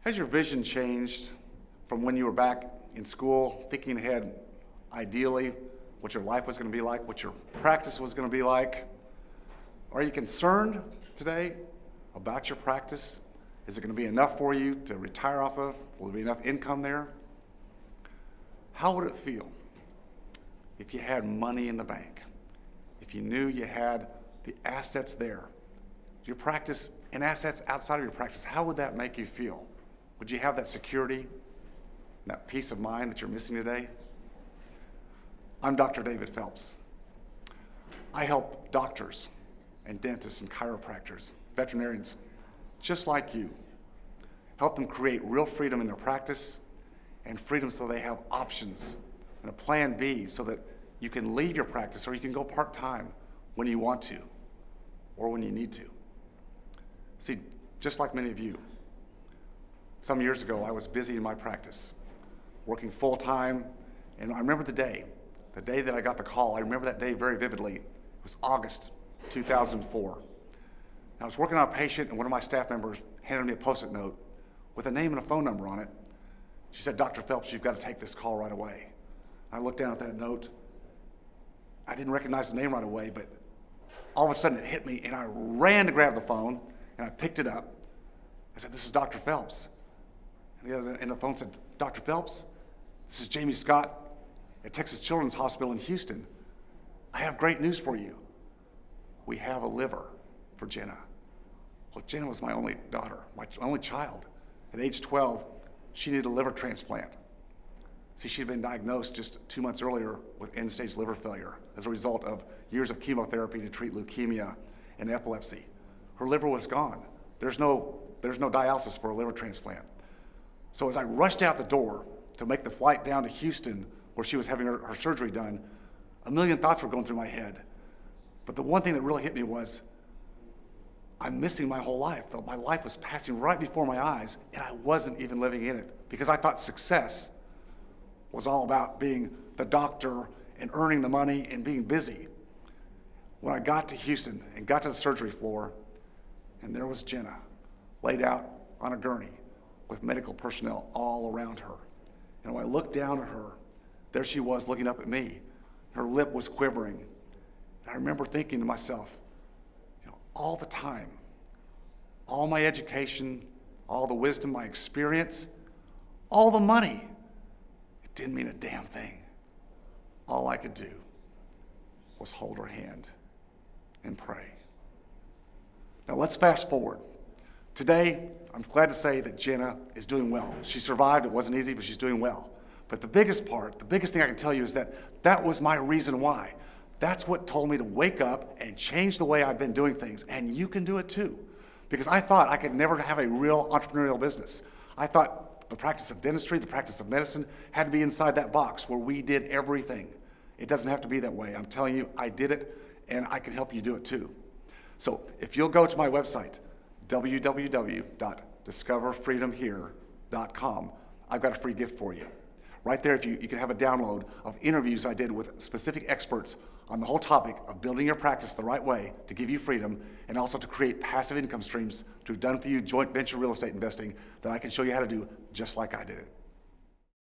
Has your vision changed from when you were back in school, thinking ahead ideally what your life was going to be like, what your practice was going to be like? Are you concerned today about your practice? Is it going to be enough for you to retire off of? Will there be enough income there? How would it feel if you had money in the bank? If you knew you had the assets there, your practice and assets outside of your practice, how would that make you feel? Would you have that security, that peace of mind that you're missing today? I'm Dr. David Phelps. I help doctors and dentists and chiropractors, veterinarians, just like you, help them create real freedom in their practice and freedom so they have options and a plan B so that you can leave your practice or you can go part-time when you want to or when you need to. See, just like many of you, some years ago I was busy in my practice, working full-time, and I remember the day that I got the call. I remember that day very vividly. It was August 2004. And I was working on a patient, and one of my staff members handed me a Post-it note with a name and a phone number on it. She said, "Dr. Phelps, you've got to take this call right away." I looked down at that note. I didn't recognize the name right away, but all of a sudden it hit me, and I ran to grab the phone, and I picked it up. I said, "This is Dr. Phelps." And the other end of the phone said, "Dr. Phelps, this is Jamie Scott at Texas Children's Hospital in Houston. I have great news for you. We have a liver for Jenna." Well, Jenna was my only daughter, my only child. At age 12, she needed a liver transplant. See, she'd been diagnosed just 2 months earlier with end-stage liver failure as a result of years of chemotherapy to treat leukemia and epilepsy. Her liver was gone. There's no dialysis for a liver transplant. So as I rushed out the door to make the flight down to Houston, where she was having her surgery done, a million thoughts were going through my head. But the one thing that really hit me was, I'm missing my whole life. My life was passing right before my eyes, and I wasn't even living in it, because I thought success was all about being the doctor and earning the money and being busy. When I got to Houston and got to the surgery floor, and there was Jenna, laid out on a gurney with medical personnel all around her. And when I looked down at her, there she was looking up at me. Her lip was quivering. And I remember thinking to myself, all the time, all my education, all the wisdom, my experience, all the money, it didn't mean a damn thing. All I could do was hold her hand and pray. Now let's fast forward. Today, I'm glad to say that Jenna is doing well. She survived. It wasn't easy, but she's doing well. But the biggest thing I can tell you is that was my reason why. That's what told me to wake up and change the way I've been doing things, and you can do it too. Because I thought I could never have a real entrepreneurial business. I thought the practice of dentistry, the practice of medicine had to be inside that box where we did everything. It doesn't have to be that way. I'm telling you, I did it, and I can help you do it too. So if you'll go to my website, www.discoverfreedomhere.com, I've got a free gift for you. Right there, you can have a download of interviews I did with specific experts on the whole topic of building your practice the right way to give you freedom and also to create passive income streams through done-for-you joint venture real estate investing that I can show you how to do just like I did it.